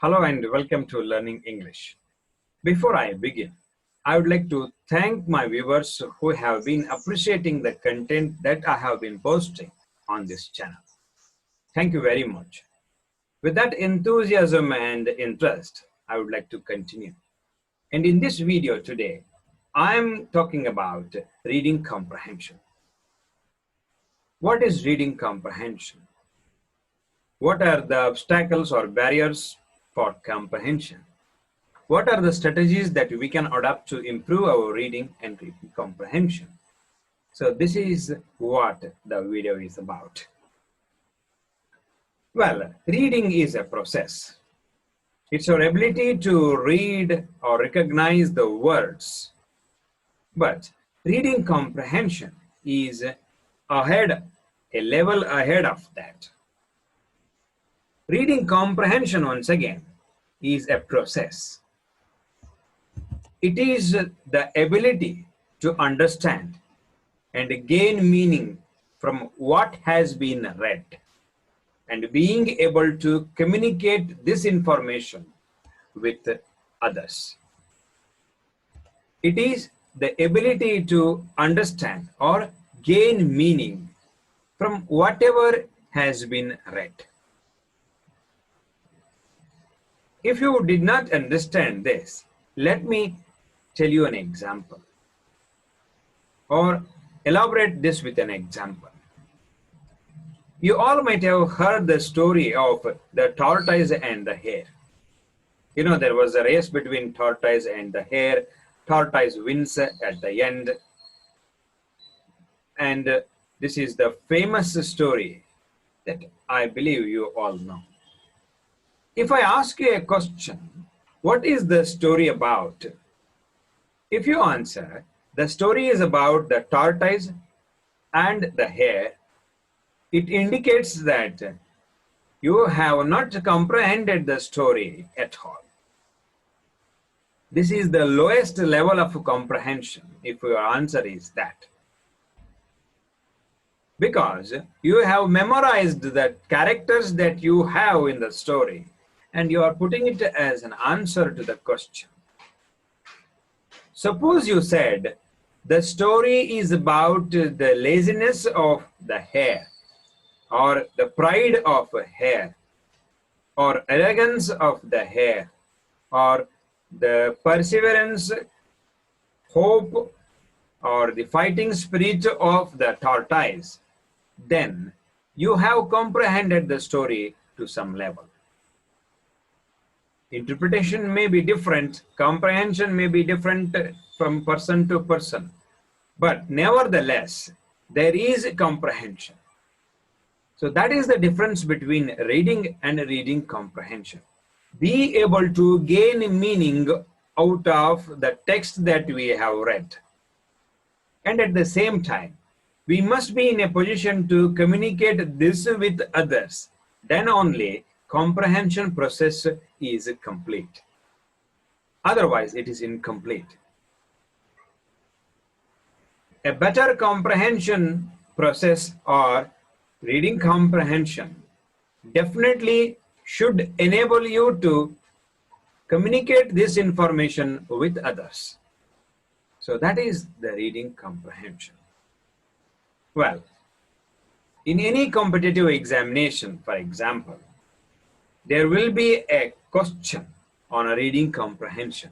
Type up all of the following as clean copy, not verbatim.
Hello and welcome to Learning English. Before I begin, I would like to thank my viewers who have been appreciating the content that I have been posting on this channel. Thank you very much. With that enthusiasm and interest, I would like to continue. And in this video today, I am talking about reading comprehension. What is reading comprehension? What are the obstacles or barriers for comprehension? What are the strategies that we can adopt to improve our reading and reading comprehension? So this is what the video is about. Well, reading is a process. It's our ability to read or recognize the words. But reading comprehension is a level ahead of that. Reading comprehension, once again, is a process. It is the ability to understand and gain meaning from what has been read and being able to communicate this information with others. It is the ability to understand or gain meaning from whatever has been read. If you did not understand this, let me tell you an example or elaborate this with an example. You all might have heard the story of the tortoise and the hare. You know, there was a race between tortoise and the hare. Tortoise wins at the end. And this is the famous story that I believe you all know. If I ask you a question, what is the story about? If you answer, the story is about the tortoise and the hare, it indicates that you have not comprehended the story at all. This is the lowest level of comprehension if your answer is that. Because you have memorized the characters that you have in the story and you are putting it as an answer to the question. Suppose you said, the story is about the laziness of the hare, or the pride of a hare, or arrogance of the hare, or the perseverance, hope, or the fighting spirit of the tortoise, then you have comprehended the story to some level. Interpretation may be different, comprehension may be different from person to person, but nevertheless, there is comprehension. So that is the difference between reading and reading comprehension. Be able to gain meaning out of the text that we have read. And at the same time, we must be in a position to communicate this with others. Then only comprehension process is complete. Otherwise, it is incomplete. A better comprehension process or reading comprehension definitely should enable you to communicate this information with others. So that is the reading comprehension. Well, in any competitive examination, for example, there will be a question on a reading comprehension.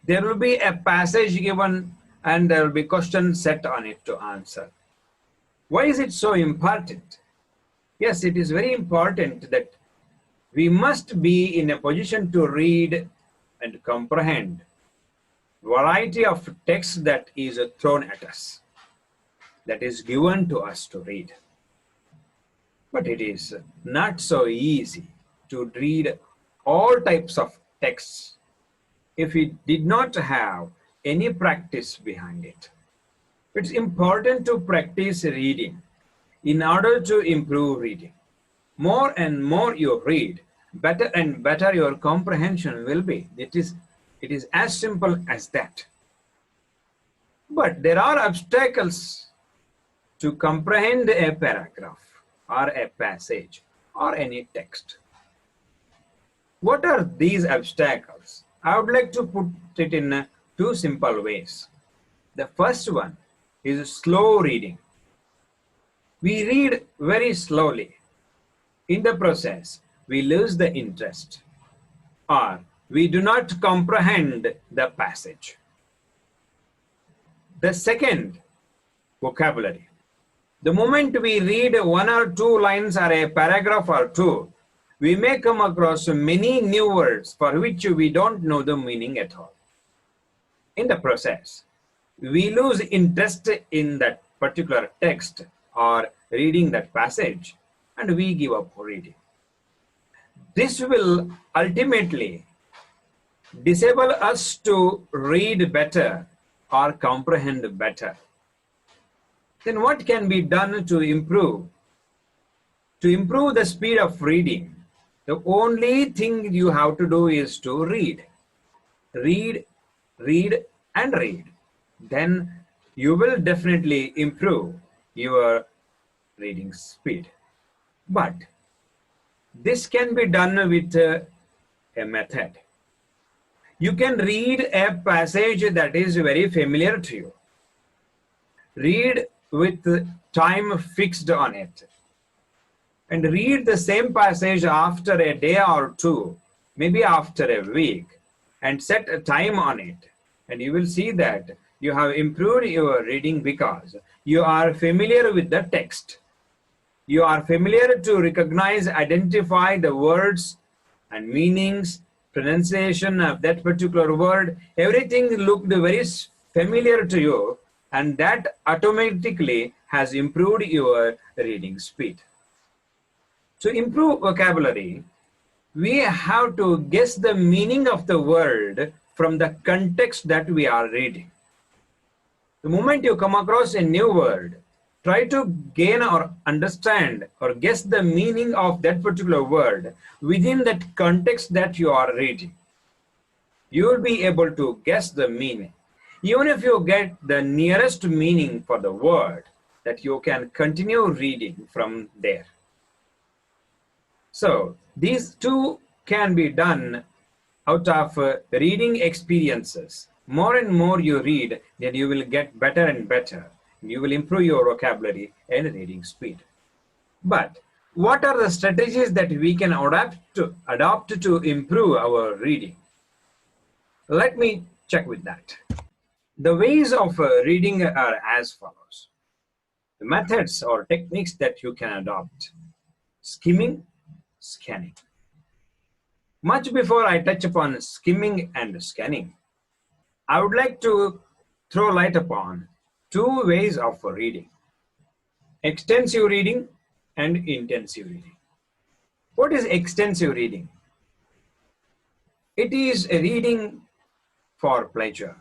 There will be a passage given and there will be questions set on it to answer. Why is it so important? Yes, it is very important that we must be in a position to read and comprehend variety of text that is thrown at us, that is given to us to read. But it is not so easy to read all types of texts if we did not have any practice behind it. It's important to practice reading in order to improve reading. More and more you read, better and better your comprehension will be. It is as simple as that. But there are obstacles to comprehend a paragraph or a passage or any text. What are these obstacles? I would like to put it in two simple ways. The first one is slow reading. We read very slowly. In the process, we lose the interest, or we do not comprehend the passage. The second, vocabulary. The moment we read one or two lines or a paragraph or two, we may come across many new words for which we don't know the meaning at all. In the process, we lose interest in that particular text or reading that passage, and we give up reading. This will ultimately disable us to read better or comprehend better. Then what can be done to improve? To improve the speed of reading, the only thing you have to do is to read. Read, read, and read. Then you will definitely improve your reading speed. But this can be done with a method. You can read a passage that is very familiar to you. Read with time fixed on it. And read the same passage after a day or two, maybe after a week, and set a time on it. And you will see that you have improved your reading because you are familiar with the text. You are familiar to recognize, identify the words and meanings, pronunciation of that particular word. Everything looked very familiar to you, and that automatically has improved your reading speed. To improve vocabulary, we have to guess the meaning of the word from the context that we are reading. The moment you come across a new word, try to gain or understand or guess the meaning of that particular word within that context that you are reading. You will be able to guess the meaning. Even if you get the nearest meaning for the word, that you can continue reading from there. So these two can be done out of reading experiences. More and more you read, then you will get better and better. You will improve your vocabulary and reading speed. But what are the strategies that we can adopt to improve our reading? Let me check with that. The ways of reading are as follows. The methods or techniques that you can adopt: skimming, scanning. Much before I touch upon skimming and scanning, I would like to throw light upon two ways of reading: extensive reading and intensive reading. What is extensive reading? It is a reading for pleasure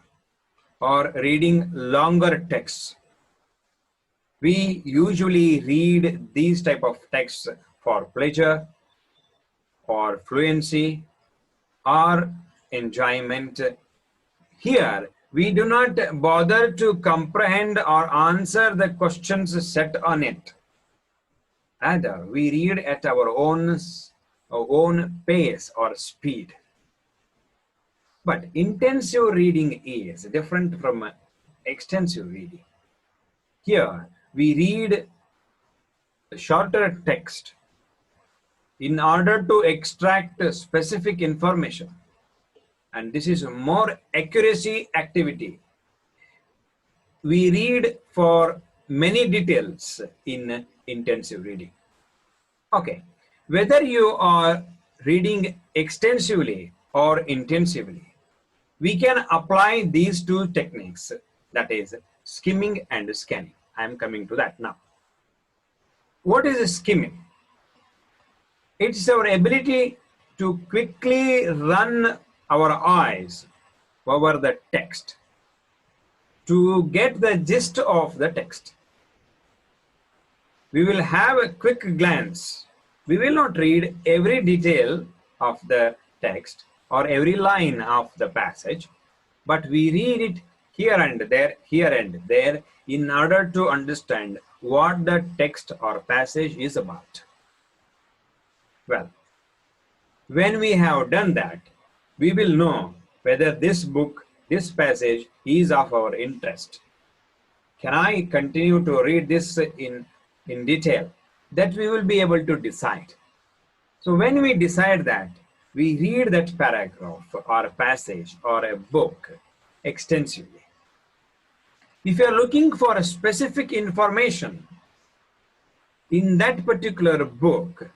or reading longer texts. We usually read these type of texts for pleasure or fluency or enjoyment. Here, we do not bother to comprehend or answer the questions set on it. Rather, we read at our own pace or speed. But intensive reading is different from extensive reading. Here, we read shorter text in order to extract specific information. And this is more accuracy activity. We read for many details in intensive reading. Okay, whether you are reading extensively or intensively, we can apply these two techniques, that is skimming and scanning. I am coming to that now. What is skimming? It's our ability to quickly run our eyes over the text to get the gist of the text. We will have a quick glance. We will not read every detail of the text or every line of the passage, but we read it here and there in order to understand what the text or passage is about. Well, When we have done that, we will know whether this book, this passage is of our interest. Can I continue to read this in detail? That we will be able to decide. So when we decide that, we read that paragraph or a passage or a book extensively. If you are looking for a specific information in that particular book,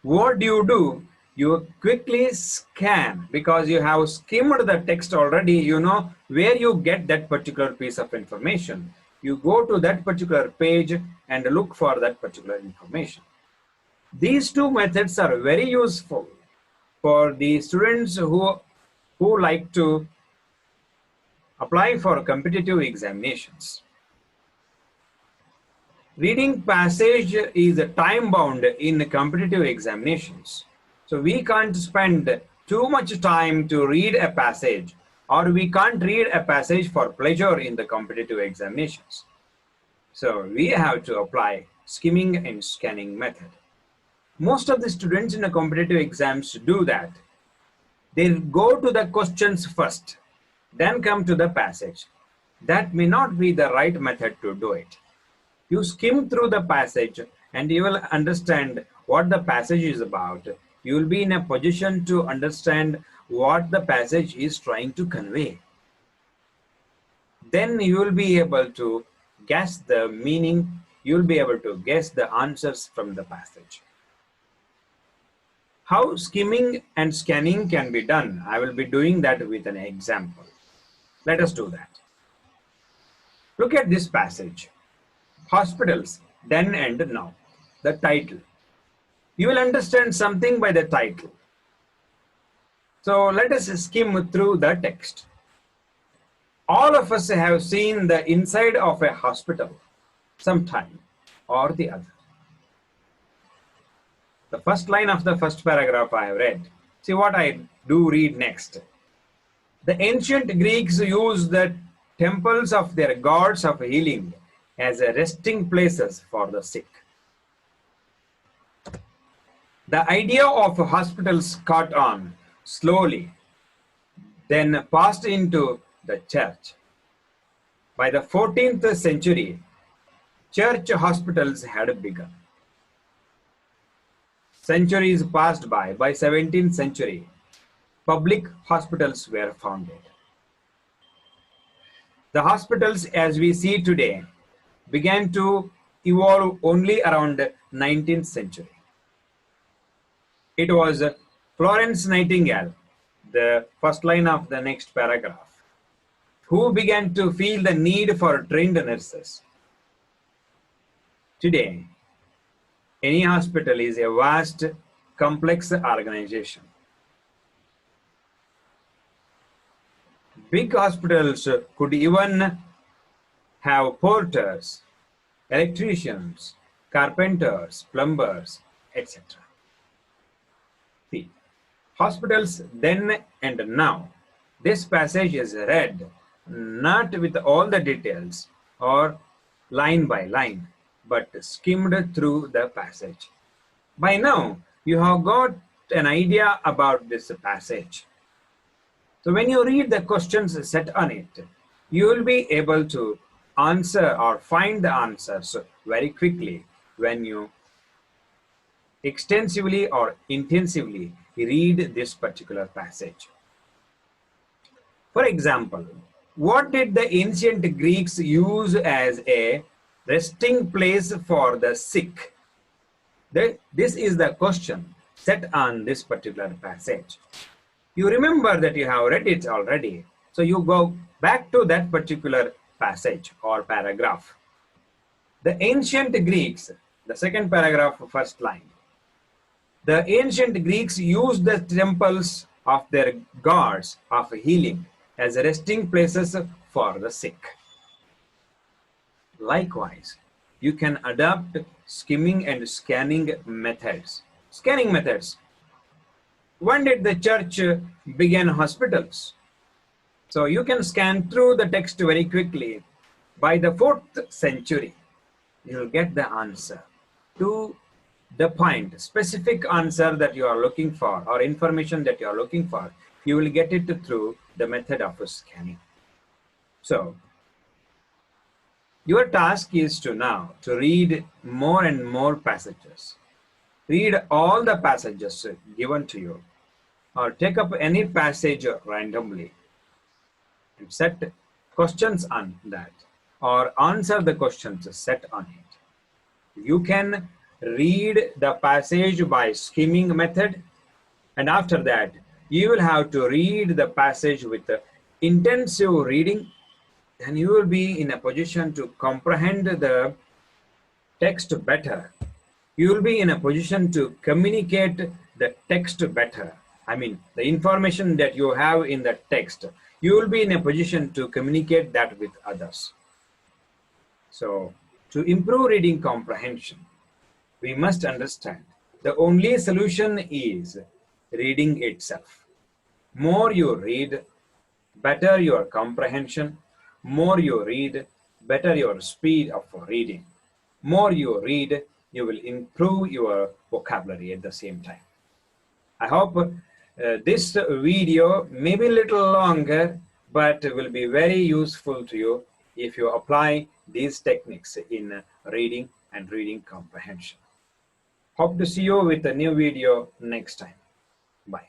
what do? You quickly scan, because you have skimmed the text already, you know where you get that particular piece of information. You go to that particular page and look for that particular information. These two methods are very useful for the students who like to apply for competitive examinations. Reading passage is time bound in competitive examinations. So we can't spend too much time to read a passage, or we can't read a passage for pleasure in the competitive examinations. So we have to apply skimming and scanning method. Most of the students in the competitive exams do that. They go to the questions first, then come to the passage. That may not be the right method to do it. You skim through the passage and you will understand what the passage is about. You will be in a position to understand what the passage is trying to convey. Then you will be able to guess the meaning. You will be able to guess the answers from the passage. How skimming and scanning can be done? I will be doing that with an example. Let us do that. Look at this passage. Hospitals, then and now. The title. You will understand something by the title. So let us skim through the text. All of us have seen the inside of a hospital sometime or the other. The first line of the first paragraph I have read. See what I do read next. The ancient Greeks used the temples of their gods of healing as resting places for the sick. The idea of hospitals caught on slowly, then passed into the church. By the 14th century, church hospitals had begun. Centuries passed by 17th century, public hospitals were founded. The hospitals as we see today began to evolve only around 19th century. It was Florence Nightingale, the first line of the next paragraph, who began to feel the need for trained nurses. Today, any hospital is a vast, complex organization. Big hospitals could even have porters, electricians, carpenters, plumbers, etc. See, hospitals then and now. This passage is read not with all the details or line by line, but skimmed through the passage. By now, you have got an idea about this passage. So when you read the questions set on it, you will be able to answer or find the answers very quickly when you extensively or intensively read this particular passage. For example, what did the ancient Greeks use as a resting place for the sick? This is the question set on this particular passage. You remember that you have read it already, so you go back to that particular passage or paragraph. The ancient Greeks, the second paragraph, first line. The ancient Greeks used the temples of their gods of healing as resting places for the sick. Likewise, you can adopt skimming and scanning methods. Scanning methods. When did the church begin hospitals? So you can scan through the text very quickly. By the 4th century, you will get the answer to the point, specific answer that you are looking for or information that you are looking for, you will get it through the method of scanning. So your task is to now to read more and more passages. Read all the passages given to you, or take up any passage randomly and set questions on that, or answer the questions set on it. You can read the passage by skimming method, and after that you will have to read the passage with intensive reading, and you will be in a position to comprehend the text better. You will be in a position to communicate the text better. I mean, the information that you have in the text, you will be in a position to communicate that with others. So, to improve reading comprehension, we must understand the only solution is reading itself. More you read, better your comprehension. More you read, better your speed of reading. More you read, you will improve your vocabulary at the same time. I hope this video may be a little longer, but will be very useful to you if you apply these techniques in reading and reading comprehension. Hope to see you with a new video next time. Bye.